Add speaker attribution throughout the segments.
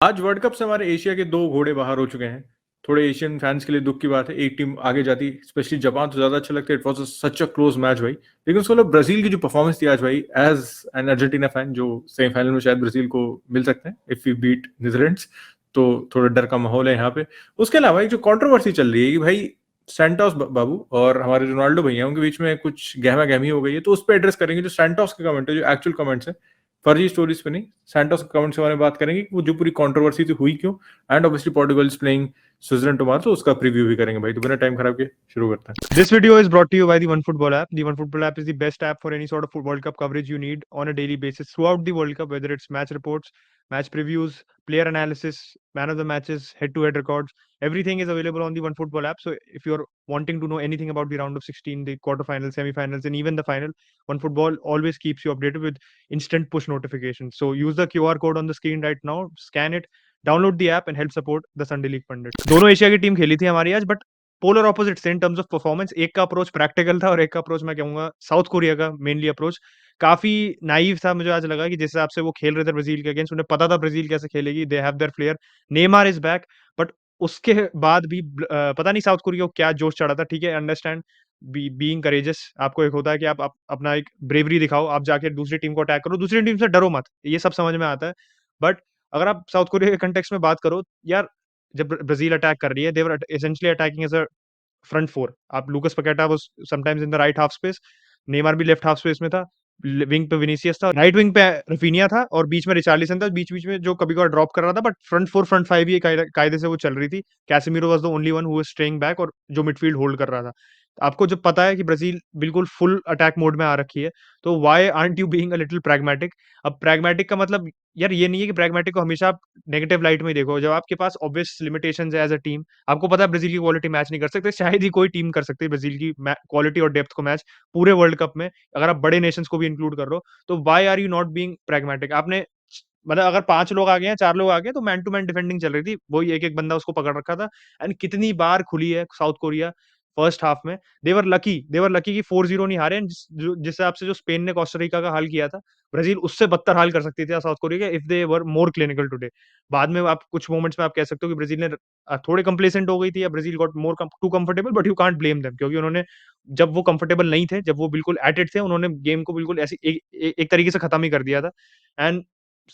Speaker 1: आज world cup से हमारे एशिया के 2 घोड़े बाहर हो चुके हैं। थोड़े एशियन फैन्स के लिए दुःख की बात है, एक टीम आगे जाती, स्पेशली जापान तो ज़्यादा अच्छा लगता है, it was such a close match भाई। लेकिन उसके बाद ब्राज़ील की जो परफॉर्मेंस थी आज भाई, एज़ एन अर्जेंटीना फैन जो सेमीफाइनल में शायद ब्राज़ील को मिल सकते हैं, इफ वी बीट नीदरलैंड्स, तो थोड़ा डर का माहौल है यहाँ पे। उसके अलावा एक जो कंट्रोवर्सी चल रही है कि भाई सैंटोस बाबू और हमारे रोनाल्डो भैया उनके बीच में कुछ गहमा-गहमी हो गई है, तो उस पे एड्रेस करेंगे। जो सैंटोस के कमेंट है, जो एक्चुअल कमेंट्स हैं, फर्जी स्टोरीज पे नहीं, सैंटोस के कमेंट्स के बारे में बात करेंगे कि वो जो पूरी कंट्रोवर्सी थी हुई क्यों, and obviously Portugal is playing Switzerland tomorrow, तो उसका प्रीव्यू भी करेंगे भाई। तो बिना टाइम खराब के शुरू करते हैं।
Speaker 2: This video is brought to you by the OneFootball app. The OneFootball app is the best app for any sort of World Cup coverage you need on a daily basis throughout the World Cup, whether it's match reports, match previews, player analysis, man of the matches, head-to-head records. Everything is available on the OneFootball app. So if you're wanting to know anything about the round of 16, the quarterfinals, semifinals, and even the final, OneFootball always keeps you updated with instant push notifications. So use the QR code on the screen right now, scan it, download the app and help support the Sunday league pundit. दोनों Asia की team खेली थी हमारी आज, but polar opposites in terms of performance. एक का approach practical था और एक का अप्रोच मैं कहूंगा साउथ कोरिया का मेनली अप्रोच काफी नाइव था। मुझे आज लगा कि जिस हिसाब से वो खेल रहे थे ब्राजील के अगेंस्ट, उन्हें पता था ब्राजील कैसे खेलेगी, they have their player, Neymar is back. But उसके बाद भी पता नहीं साउथ कोरिया को क्या जोश चढ़ा था। ठीक है, अंडरस्टैंड बीइंग करेजियस, आपको एक होता है कि आप अपना एक ब्रेवरी दिखाओ, आप जाके दूसरी टीम को अटैक करो, दूसरी टीम से डरो मत, ये सब समझ में आता है। बट अगर आप साउथ कोरिया के कंटेक्स्ट में बात करो यार, जब ब्राजील अटैक कर रही है, they were essentially attacking as a front four. आप Lucas Paqueta was sometimes in the right half space, Neymar भी लेफ्ट हाफ स्पेस में था, विंग पे विनीसियस था, राइट विंग पे रफीनिया था और बीच में रिचार्लिसन था, बीच बीच में जो कभी कभार ड्रॉप कर रहा था। But front four front five ही कायदे से वो चल रही थी। Casemiro was the only one who was staying back और जो मिडफील्ड होल्ड कर रहा था। आपको जब पता है कि ब्राजील बिल्कुल फुल अटैक मोड में आ रखी है, तो why aren't you being a little pragmatic? अब प्रैग्मेटिक का मतलब यार ये नहीं है कि प्रैग्मेटिक को हमेशा आप नेगेटिव लाइट में ही देखो। जब आपके पास ऑब्वियस लिमिटेशंस है एज अ टीम, आपको पता है ब्राजील की क्वालिटी मैच नहीं कर सकते, शायद ही कोई टीम कर सकती है ब्राजील की क्वालिटी और डेप्थ को मैच पूरे वर्ल्ड कप में। अगर आप बड़े नेशंस को भी इंक्लूड कर लो, तो why are you not being pragmatic? आपने मतलब अगर 5 लोग आ गए हैं, 4 लोग आ गए, तो मैन टू मैन डिफेंडिंग चल रही थी। वही एक-एक बंदा उसको पकड़ रखा था। एंड कितनी बार खुली है साउथ कोरिया फर्स्ट हाफ में। दे वर लकी कि 4-0 नहीं हारे। एंड जिस हिसाब से जो स्पेन ने कोस्टा रिका का हाल किया था, ब्राजील उससे बदतर हाल कर सकती थी साउथ कोरिया का if they were more clinical today. बाद में आप कुछ मोमेंट्स में आप कह सकते हो कि ब्राजील ने थोड़े कंप्लेसेंट हो गई थी या Brazil got more too comfortable, but you can't blame them क्योंकि उन्होंने जब वो कंफर्टेबल नहीं थे, जब वो बिल्कुल एट इट थे, उन्होंने गेम को बिल्कुल ऐसी एक तरीके से खत्म ही कर दिया था। एंड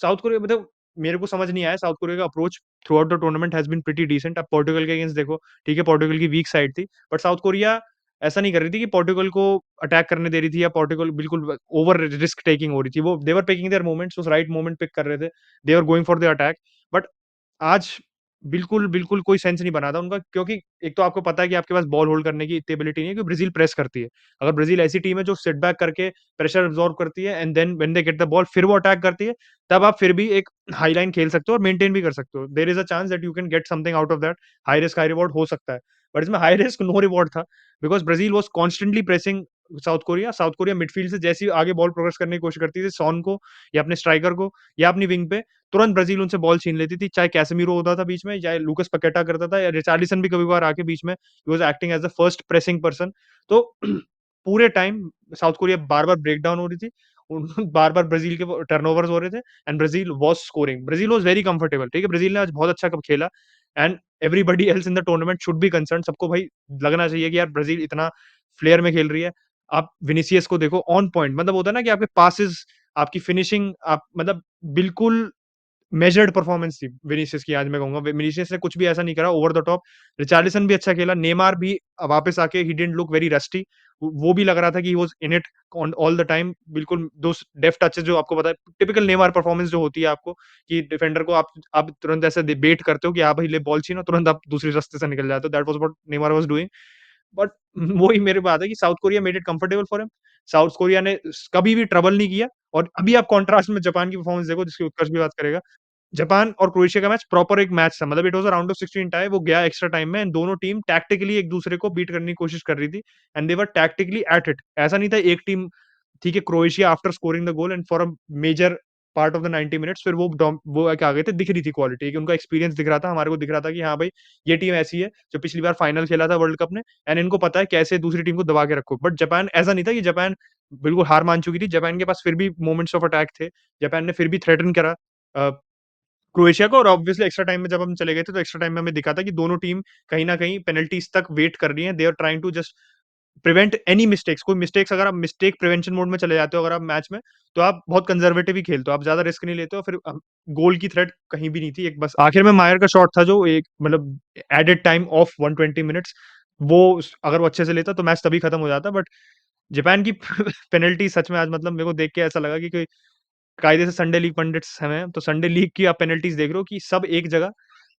Speaker 2: साउथ कोरिया मतलब मेरे को समझ नहीं आया साउथ कोरिया का approach throughout the tournament has been pretty decent. अब पोर्टुगल के अगेंस्ट देखो, ठीक है, पोर्टुगल की वीक साइड थी, बट साउथ कोरिया ऐसा नहीं कर रही थी कि पोर्टुगल को अटैक करने दे रही थी या पोर्टुगल बिल्कुल ओवर रिस्क टेकिंग हो रही थी। वो they were picking their moments, उस राइट मोमेंट पिक कर रहे थे। They were going for the attack. But आज बिल्कुल कोई सेंस नहीं बना था उनका, क्योंकि एक तो आपको पता है कि आपके पास बॉल होल्ड करने की इतनी एबिलिटी नहीं है, क्योंकि ब्राज़ील प्रेस करती है। अगर ब्राज़ील ऐसी टीम है जो सिट बैक करके प्रेशर अब्सॉर्ब करती है and then when they get the ball फिर वो अटैक करती है, तब आप फिर भी एक हाई लाइन खेल सकते हो और मेंटेन भी कर सकते हो। There is a chance that you can get something out of that. High risk high reward हो सकता है। बट इसमें हाई रिस्क नो रिवॉर्ड था, because Brazil was constantly pressing South Korea midfield से जैसे ही आगे बॉल प्रोग्रेस करने की कोशिश करती थी, सॉन को या अपने स्ट्राइकर को या अपनी विंग पे, तुरंत ब्राज़ील उनसे बॉल छीन लेती थी। चाहे कैसेमीरो होता था बीच में, चाहे लूकास पकेटा करता था या रिचार्लिसन भी कभी-कभार आके बीच में he was acting as the first pressing person. तो पूरे टाइम साउथ कोरिया बार-बार ब्रेक डाउन हो रही थी। बार-बार ब्राज़ील के वो टर्नओवर्स हो रहे थे and Brazil was scoring. Brazil was very comfortable, ठीक है? ब्राज़ील ने आज बहुत अच्छा कप खेला and everybody else in the tournament should be concerned. सबको भाई लगना चाहिए कि यार ब्राज़ील इतना फ्लेयर में खेल रही है। आप विनीसियस को देखो ऑन पॉइंट, मतलब होता है ना कि आपके पासेस, आपकी फिनिशिंग, आप मतलब बिल्कुल मेजर्ड परफॉर्मेंस थी विनीसियस की। आज मैं कहूँगा विनीसियस ने कुछ भी ऐसा नहीं करा ओवर द टॉप। रिचार्लिसन भी अच्छा खेला, नेमार भी वापस आके he didn't look very rusty. वो भी लग रहा था कि he was in it on all the time. बिल्कुल दोस डेफ्ट टचेस जो आपको पता है, टिपिकल नेमार परफॉर्मेंस जो होती है आपको, कि डिफेंडर को आप तुरंत ऐसे बेट करते हो कि हाँ भाई ले बॉल छीनो, तुरंत आप दूसरे रास्ते से निकल जाते हो। That was what Neymar was doing. But वही मेरी बात है कि south Korea made it comfortable for him. South Korea ने कभी भी ट्रबल नहीं किया। और अभी आप कॉन्ट्रास्ट में जापान की परफॉर्मेंस देखो, जिसकी उत्कर्ष भी बात करेगा। जापान और क्रोएशिया का मैच प्रॉपर एक मैच था, मतलब it was a round of 16 tie, वो गया एक्स्ट्रा टाइम में एंड दोनों टीम टैक्टिकली एक-दूसरे को बीट करने की कोशिश कर रही थी and they were tactically at it. ऐसा नहीं था एक टीम, ठीक है, Croatia after scoring the goal and for a major part of the 90 minutes फिर वो एक आ गए थे, दिख रही थी क्वालिटी कि उनका एक्सपीरियंस दिख रहा था, हमारे को दिख रहा था कि हाँ भाई, ये टीम ऐसी है जो पिछली बार फाइनल खेला था वर्ल्ड कप में एंड इनको पता है कैसे दूसरी टीम को दबा के रखो। बट जापान ऐसा नहीं था कि जापान बिल्कुल हार मान चुकी थी, जापान के पास फिर भी मोमेंट्स ऑफ अटैक थे, जापान ने फिर भी थ्रेटन करा। क्रोएशिया को, और ऑब्वियसली एक्स्ट्रा टाइम में जब हम चले गए थे तो एक्स्ट्रा टाइम में हमें दिखा था कि दोनों टीम कहीं न कहीं पेनल्टीज़ तक वेट कर रही हैं। They are trying to just prevent any mistakes. कोई मिस्टेक्स, अगर आप मिस्टेक प्रिवेंशन मोड में चले जाते हो अगर आप मैच में, तो आप बहुत कंजर्वेटिव ही खेलते हो, आप ज्यादा रिस्क नहीं लेते हो, फिर गोल की थ्रेट कहीं भी नहीं थी। एक बस आखिर में मायर का शॉट था जो एक मतलब एडेड टाइम ऑफ 120 मिनट्स, अगर वो अच्छे से लेता तो मैच तभी खत्म हो जाता। बट जापान की पेनल्टी सच में आज मतलब मेरे को देख के ऐसा लगा कि कोई कायदे से संडे लीग पंडित्स हैं, तो संडे लीग की आप पेनल्टीज़ देख रहे हो कि सब एक जगह,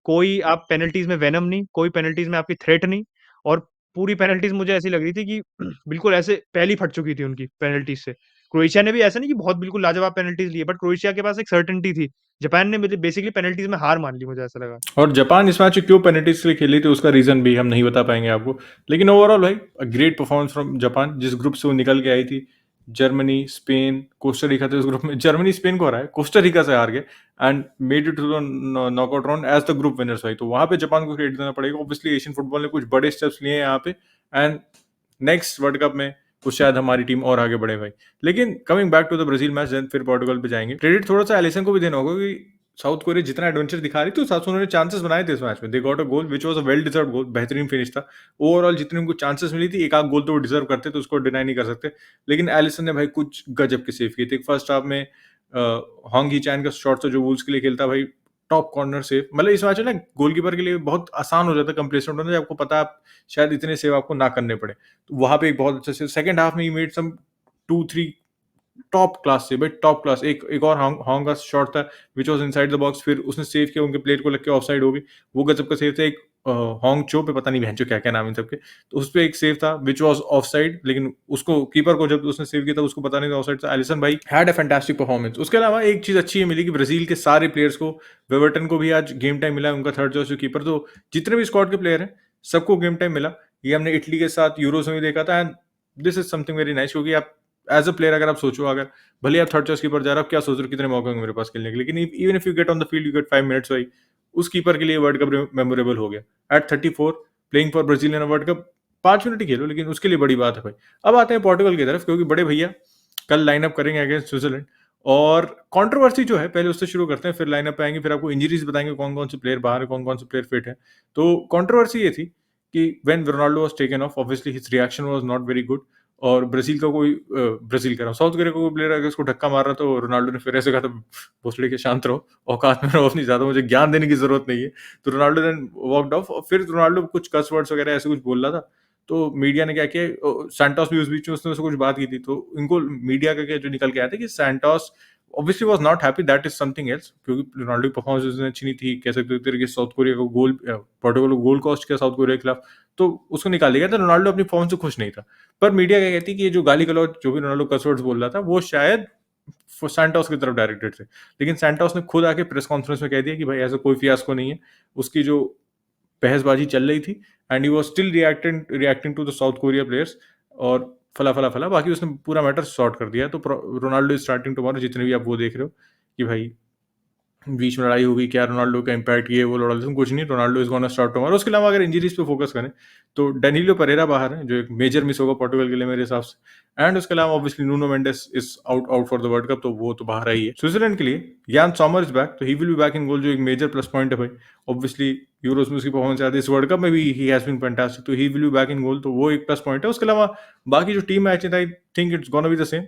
Speaker 2: कोई आप पेनल्टीज़ में वेनम नहीं, कोई पेनल्टीज़ में आपकी थ्रेट नहीं, और पूरी पेनल्टीज़ मुझे ऐसी लग रही थी कि बिल्कुल ऐसे पहली फट चुकी थी उनकी पेनल्टीज़ से। क्रोएशिया ने भी ऐसा नहीं कि बहुत बिल्कुल लाजवाब पेनल्टीज़ ली है, बट क्रोएशिया के पास एक सर्टेनिटी थी। जापान ने मुझे बेसिकली पेनल्टीज़ में हार मान ली, मुझे ऐसा लगा।
Speaker 1: और जापान इस मैच में क्यों पेनल्टीज के लिए खेली थी उसका रीजन भी हम नहीं बता पाएंगे आपको, लेकिन ओवरऑल भाई ग्रेट परफॉर्मेंस फ्रॉम जापान। जिस ग्रुप से वो निकल के आई थी, जर्मनी, स्पेन, कोस्टा रिका थे उस ग्रुप में। जर्मनी स्पेन को हराया, कोस्टा रिका से हार गए and made it to the knockout round as the group winners भाई। तो वहां पे जापान को क्रेडिट देना पड़ेगा। ऑब्वियसली एशियन फुटबॉल ने कुछ बड़े स्टेप्स लिए हैं यहाँ पे, एंड नेक्स्ट वर्ल्ड कप में कुछ शायद हमारी टीम और आगे बढ़े भाई। लेकिन coming back to the Brazil match, then फिर पोर्टुगल पे जाएंगे। क्रेडिट थोड़ा सा एलिसन को भी देना होगा कि साउथ कोरिया जितना एडवेंचर दिखा रही थी उस हिसाब से उन्होंने चांसेस बनाए थे इस मैच में। They got a goal which was a well deserve goal, बेहतरीन फिनिश था। ओवरऑल जितनी उनको चांसेस मिली थी, एक आध गोल तो वो डिजर्व करते, तो उसको डिनाई नहीं कर सकते। लेकिन एलिसन ने भाई कुछ गजब के सेव किए थे। फर्स्ट हाफ में हॉन्ग ही चैन का शॉट था जो वुल्स के लिए खेलता भाई, टॉप कॉर्नर सेव। मतलब इस मैच में ना गोलकीपर के लिए बहुत आसान हो जाता है कंप्लेसेंट होना, जब आपको पता है आप शायद इतने सेव आपको ना करने पड़े। तो वहां पे एक बहुत अच्छा सेव। सेकंड हाफ में ही मेड सम 2-3 टॉप क्लास से भाई, टॉप क्लास। एक और हॉन्ग का शॉट था which was inside the box, फिर उसने सेव किया, उनके प्लेयर को लग के ऑफसाइड हो गई, वो गजब का सेव था। एक हॉन्ग चो पे, पता नहीं बहन चो क्या क्या नाम है इन सबके, तो उस पे एक सेव था विच वाज ऑफसाइड, लेकिन उसको कीपर को जब उसने सेव किया था उसको पता नहीं था ऑफसाइड था। एलिसन भाई हैड अ फैंटास्टिक परफॉर्मेंस। उसके अलावा एक चीज अच्छी है मिली कि ब्राजील के सारे प्लेयर्स को, वेवर्टन को भी आज गेम टाइम मिला है, उनका थर्ड चॉइस कीपर। तो जितने भी स्क्वाड के प्लेयर हैं सबको गेम टाइम मिला। ये हमने इटली के साथ यूरोस में भी देखा था, and this is something very nice. क्योंकि आप एज अ प्लेयर अगर आप सोचो, अगर भले आप थर्ड चॉइस कीपर जा रहे हो, आप क्या सोच रहे हो कितने मौके होंगे मेरे पास खेलने के, लेकिन even if you get on the field you get 5 minutes भाई। उस कीपर के लिए वर्ल्ड कप मेमोरेबल हो गया at 34 playing for Brazil in world cup. 5 minute ही खेलो, लेकिन उसके लिए बड़ी बात है भाई। अब आते हैं पोर्टुगल की तरफ, क्योंकि बड़े भैया कल लाइनअप करेंगे अगेंस्ट स्विट्जरलैंड। और कंट्रोवर्सी जो है पहले उससे शुरू करते हैं, फिर लाइनअप पे आएंगे, फिर आपको इंजरीज बताएंगे कौन कौन से प्लेयर बाहर है, कौन कौन से प्लेयर फिट है। तो कंट्रोवर्सी ये थी कि when Ronaldo was taken of, obviously his reaction was not very good. और ब्राजील का कोई ब्राजील कह रहा हूँ, साउथ कोरिया का कोई प्लेयर अगर उसको धक्का मार रहा, तो रोनाल्डो ने फिर ऐसे कहा था, भोसड़ी के शांत रहो, औकात में रहो अपनी, ज्यादा मुझे ज्ञान देने की जरूरत नहीं है। तो रोनाल्डो देन वॉकड ऑफ, और फिर रोनाल्डो कुछ कस वर्ड्स वगैरह ऐसे कुछ बोल रहा था। तो मीडिया ने क्या किया, सैंटोस भी उस बीच में उसने उससे कुछ बात की थी, तो इनको मीडिया का क्या जो निकल के आया था कि Santos obviously was not happy, that is something else. क्योंकि रोनाल्डो की परफॉर्मेंस उसने अच्छी नहीं थी, कह सकते हो तरीके से साउथ कोरिया को गोल, पोर्टुगल को गोल कॉस्ट किया साउथ कोरिया के खिलाफ, तो उसको निकाल दिया गया था। रोनाल्डो अपनी फॉर्म से खुश नहीं था। पर मीडिया क्या कहती है कि ये जो गाली गलौज जो भी रोनाल्डो कसवर्ड्स बोल रहा था, वो शायद सैंटोस की तरफ डायरेक्टेड थे। लेकिन सैंटोस ने खुद आके प्रेस कॉन्फ्रेंस में कह दिया कि भाई ऐसा कोई फियास्को नहीं है, उसकी जो बहसबाजी चल रही थी, and he was still reacting to the South Korea players, और फला फला फला, बाकी उसने पूरा मैटर सॉर्ट कर दिया। तो रोनाल्डो स्टार्टिंग टुमारो, जितने भी आप वो देख रहे हो कि भाई बीच में लड़ाई हो गई, क्या रोनाल्डो का इम्पैक्ट ये वो लड़ा, कुछ नहीं, Ronaldo is gonna start tomorrow. उसके अलावा अगर इंजरीज पे फोकस करें तो डेनिलो परेरा बाहर है, जो एक मेजर मिस होगा पोर्टुगल के लिए मेरे हिसाब से। एंड उसके अलावा obviously Nuno Mendes is out out for the world Cup, तो वो तो बाहर ही है। स्विट्जरलैंड के लिए यान सॉमर इज बैक, तो he will be back in goal, जो एक मेजर प्लस पॉइंट है भाई। ऑब्वियसली यूरोस में उसकी परफॉर्मेंस आती है, इस वर्ल्ड कप में भी ही हैज बीन फैंटास्टिक, तो he will be back in goal, तो वो एक प्लस पॉइंट है। उसके अलावा बाकी जो टीम मैच है, I think it's gonna be the same.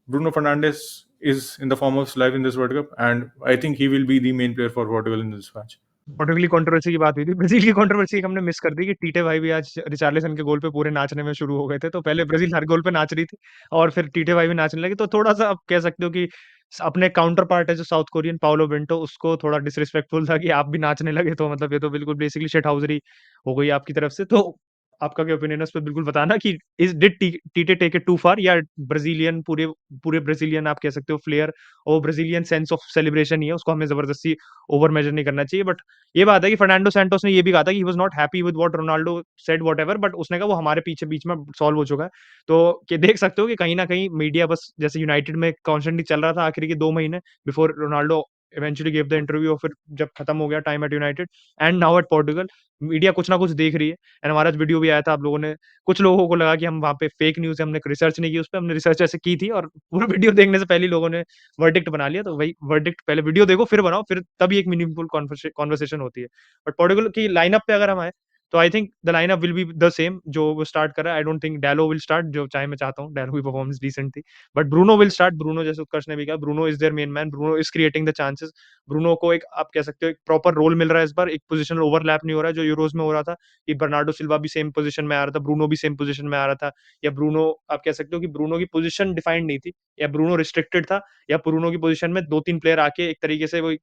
Speaker 1: Bruno Fernandes is in the form of his life in this World Cup, and I think he will be the main player for Portugal in this match.
Speaker 2: Portugal की controversy की बात हुई थी, Brazil की controversy हमने miss कर दी कि टीटे भाई भी आज रिचार्लिसन के गोल पे पूरे नाचने में शुरू हो गए थे। तो पहले ब्राजील हर गोल पे नाच रही थी और फिर टीटे भाई भी नाचने लगे, तो थोड़ा-सा आप कह सकते हो कि अपने काउंटर पार्ट है जो साउथ कोरियन पाओलो बेंटो, उसको थोड़ा डिसरिस्पेक्टफुल था कि आप भी नाचने लगे, तो मतलब ये तो बिल्कुल बेसिकली शिटहाउज़री हो गई आपकी तरफ से। तो आपका क्या ओपिनियन है इस पे बिल्कुल बताना कि इस डिड टीटे टेक इट टू फार, या ब्राजीलियन पूरे पूरे ब्राजीलियन आप कह सकते हो फ्लेयर और ब्राजीलियन सेंस ऑफ सेलिब्रेशन ही है, उसको हमें ज़बरदस्ती ओवर मेजर नहीं करना चाहिए। बट ये बात है कि फर्नांडो सैंटोस ने ये भी कहा था कि he was not happy with what Ronaldo said whatever, but उसने कहा वो हमारे पीछे बीच में सॉल्व हो चुका है। तो कि देख सकते हो कि कहीं न कहीं मीडिया बस जैसे यूनाइटेड में कॉन्स्टेंटली चल रहा था आखिर के 2 महीने before Ronaldo eventually gave the interview, और फिर जब खत्म हो गया time at United and now at Portugal, media कुछ ना कुछ देख रही है। एंड हमारा वीडियो भी आया था, आप लोगों ने, कुछ लोगों को लगा कि हम वहाँ पे फेक न्यूज़ है, हमने रिसर्च नहीं की उस पे, हमने रिसर्च ऐसे की थी और पूरा वीडियो देखने से पहले ही लोगों ने वर्डिक्ट बना लिया। तो वही वर्डिक्ट, पहले वीडियो देखो फिर बनाओ, फिर तभी एक मीनिंगफुल कॉन्वर्सेशन होती है। बट पोर्टुगल की लाइनअप पे अगर हम आए, तो I think the lineup will be the same जो वो स्टार्ट कर रहा है। I don't think Dalot will start, जो चाहे मैं चाहता हूँ, डैलो की परफॉर्मेंस डिसेंट थी, but Bruno will start. Bruno, जैसे उत्कर्ष ने भी कहा, Bruno is their main man, Bruno is creating the chances. Bruno को एक, आप कह सकते हो, एक प्रॉपर रोल मिल रहा है इस बार, एक पोजीशनल ओवरलैप नहीं हो रहा है जो यूरोज में हो रहा था कि बर्नार्डो सिल्वा भी सेम पोजीशन में आ रहा था, ब्रूनो भी सेम पोजीशन में आ रहा था, या ब्रूनो, आप कह सकते हो कि ब्रूनो की पोजीशन डिफाइंड नहीं थी, या ब्रूनो रिस्ट्रिक्टेड था, या ब्रूनो की पोजीशन में 2-3 प्लेयर आके एक तरीके से वो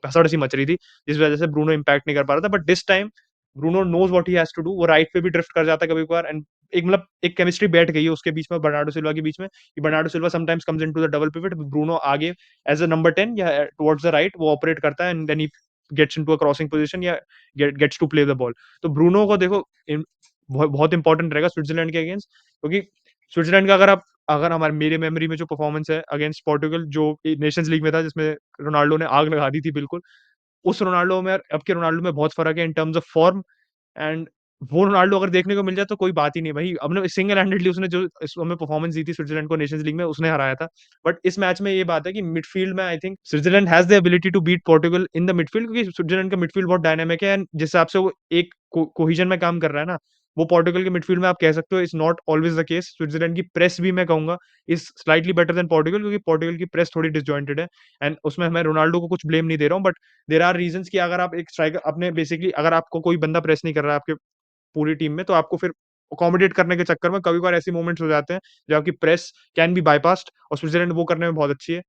Speaker 2: भसड़ सी मच रही थी जिस वजह से ब्रूनो इम्पैक्ट नहीं कर पा रहा था। But this time Bruno knows what he has to do, वो राइट पे भी ड्रिफ्ट कर जाता है कभी-कभार, एंड एक, मतलब एक केमिस्ट्री बैठ गई है उसके बीच में, बर्नार्डो सिल्वा के बीच में, कि Bernardo Silva sometimes comes into the double pivot, Bruno आगे एज अ नंबर 10 या टुवर्ड्स द राइट वो ऑपरेट करता है, and then he gets into a crossing position या gets to play the ball. तो ब्रूनो को देखो बहुत इंपॉर्टेंट रहेगा स्विट्जरलैंड के अगेंस्ट, क्योंकि स्विट्जरलैंड का अगर हमारे, मेरे मेमोरी में जो परफॉर्मेंस है अगेंस्ट पोर्टुगल, जो नेशंस लीग में था जिसमें रोनाल्डो ने आग लगा दी थी बिल्कुल, उस रोनाल्डो में और अब के रोनाल्डो में बहुत फर्क है इन टर्म्स ऑफ फॉर्म। एंड वो रोनाल्डो अगर देखने को मिल जाए तो कोई बात ही नहीं भाई, अपने सिंगल हैंडेडली उसने जो हमें परफॉर्मेंस दी थी स्विट्जरलैंड को नेशंस लीग में, उसने हराया था। बट इस मैच में ये बात है कि मिडफील्ड में I think Switzerland has the ability to beat Portugal in the midfield, क्योंकि स्विट्जरलैंड का मिडफील्ड बहुत डायनामिक है, एंड जिस हिसाब से वो एक कोहिजन में काम कर रहा है ना, वो पोर्टुगल के मिडफील्ड में आप कह सकते हो is not always the case. Switzerland की प्रेस भी मैं कहूंगा is slightly better than Portugal, क्योंकि पोर्टुगल की प्रेस थोड़ी डिसजॉइंटेड है, एंड उसमें मैं रोनाल्डो को कुछ ब्लेम नहीं दे रहा हूँ, बट देर आर रीजंस कि अगर आप एक स्ट्राइकर अपने, बेसिकली अगर आपको कोई बंदा प्रेस नहीं कर रहा है आपके पूरी टीम में, तो आपको फिर अकोमोडेट करने के चक्कर में कभी बार ऐसे मोमेंट्स हो जाते हैं जब आपकी प्रेस कैन बी बाईपास्ड, और स्विट्जरलैंड वो करने में बहुत अच्छी है,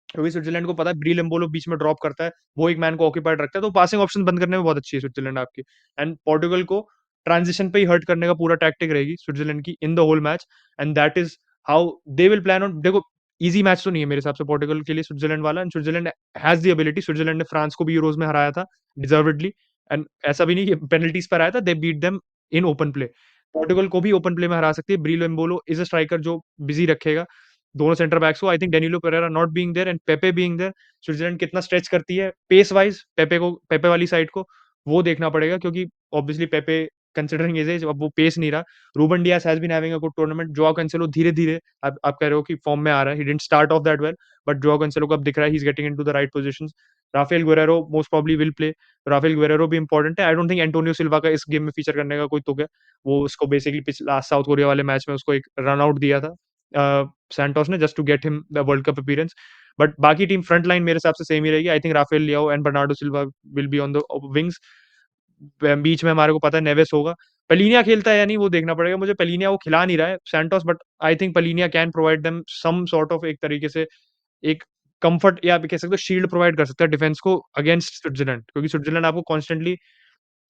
Speaker 2: क्योंकि स्विट्जरलैंड को पता है ब्रील एम्बोलो बीच में ड्रॉप करता है, वो एक मैन को ऑक्यूपाइड रखता है, तो पासिंग ऑप्शन बंद करने में बहुत अच्छी है स्विट्जरलैंड आपकी। एंड पोर्टुगल को ट्रांजिशन पे ही हर्ट करने का पूरा टैक्टिक रहेगी स्विट्जरलैंड की in the whole match, and that is how they will plan on. देखो, इजी मैच तो नहीं है मेरे हिसाब से पोर्टुगल के लिए स्विट्जरलैंड वाला, and Switzerland has the ability. Switzerland ने फ्रांस को भी यूरोज में हराया था डिजर्वेडली, एंड ऐसा भी नहीं कि पेनल्टीज पर आया था, they beat them in open play. Portugal को भी ओपन प्ले में हरा सकती है। Breel Embolo is a striker जो बिजी रखेगा दोनों सेंटर बैक्स को। I think Danilo Pereira not being there and Pepe being there, Switzerland कितना स्ट्रेच करती है पेस वाइज पेपे वाली साइड को, वो देखना पड़ेगा, क्योंकि obviously Pepe considering his age अब वो पेस नहीं रहा। Ruben Dias has been having a good tournament. Joao Cancelo धीरे-धीरे आप कह रहे हो कि फॉर्म में आ रहा है, he didn't start off that well, but Joao Cancelo को अब दिख रहा है he is getting into the right positions. Raphael Guerreiro most probably will play, Raphael Guerreiro भी इंपॉर्टेंट है। I don't think Antonio Silva का इस गेम में फीचर करने का कोई तुक है। वो उसको बेसिकली लास्ट साउथ कोरिया वाले मैच में उसको एक रन आउट दिया था सैंटोस ने, just to get him the world cup appearance. But बाकी टीम फ्रंट लाइन मेरे हिसाब से सेम ही रहेगी। I think Rafael Leao and Bernardo Silva will be on the wings. बीच में हमारे को पता है नेवेस होगा। पेलिनिया खेलता है या नहीं वो देखना पड़ेगा मुझे। पेलिनिया वो खिला नहीं रहा है Santos, but I think Palhinha can provide them some sort of, एक तरीके से एक कंफर्ट, या आप कह सकते हो शील्ड प्रोवाइड कर सकता है डिफेंस को अगेंस्ट स्विट्जरलैंड, क्योंकि स्विट्जरलैंड आपको कॉन्स्टेंटली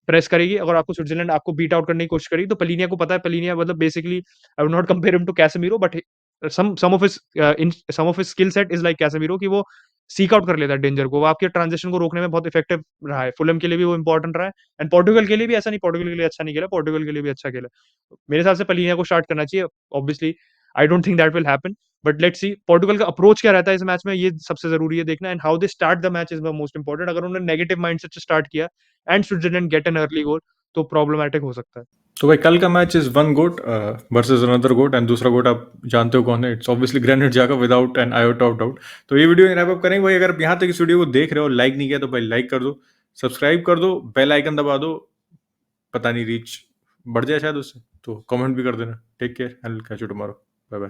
Speaker 2: प्रेस करेगी। अगर आपको स्विट्जरलैंड आपको बीट आउट करने की कोशिश करेगी, तो पेलिनिया को पता है, पेलिनिया मतलब basically I would not compare him to Casemiro, but some of his skill set is like Casemiro, कि वो सीक आउट कर लेता है डेंजर को। वो आपके ट्रांजिशन को रोकने में बहुत इफेक्टिव रहा है। फुलहम के लिए भी वो इंपॉर्टेंट रहा है, एंड पोर्टुगल के लिए भी ऐसा नहीं, पोर्टुगल के लिए अच्छा नहीं खेला, पोर्टुगल के लिए भी अच्छा खेला। मेरे हिसाब से पेलिनिया को स्टार्ट करना चाहिए। Obviously I don't think that will happen, but let's see Portugal का अप्रोच क्या रहता है इस मैच में, ये सबसे जरूरी है देखना, and how they start the match is the most important. अगर उन्होंने नेगेटिव माइंडसेट से स्टार्ट किया and Switzerland get an early goal, तो प्रॉब्लमैटिक हो सकता है।
Speaker 1: तो भाई कल का match is one goat versus another goat, and दूसरा गोट आप जानते हो कौन है, it's obviously Granit Xhaka without an iota of doubt. तो ये वीडियो रैप अप करेंगे भाई। अगर यहाँ तक इस वीडियो को देख रहे हो, लाइक नहीं किया तो भाई लाइक कर दो, सब्सक्राइब कर दो, बेल आइकन दबा दो, पता नहीं रीच बढ़ जाए शायद उससे, तो कमेंट भी कर देना। Take care and catch you tomorrow, bye bye.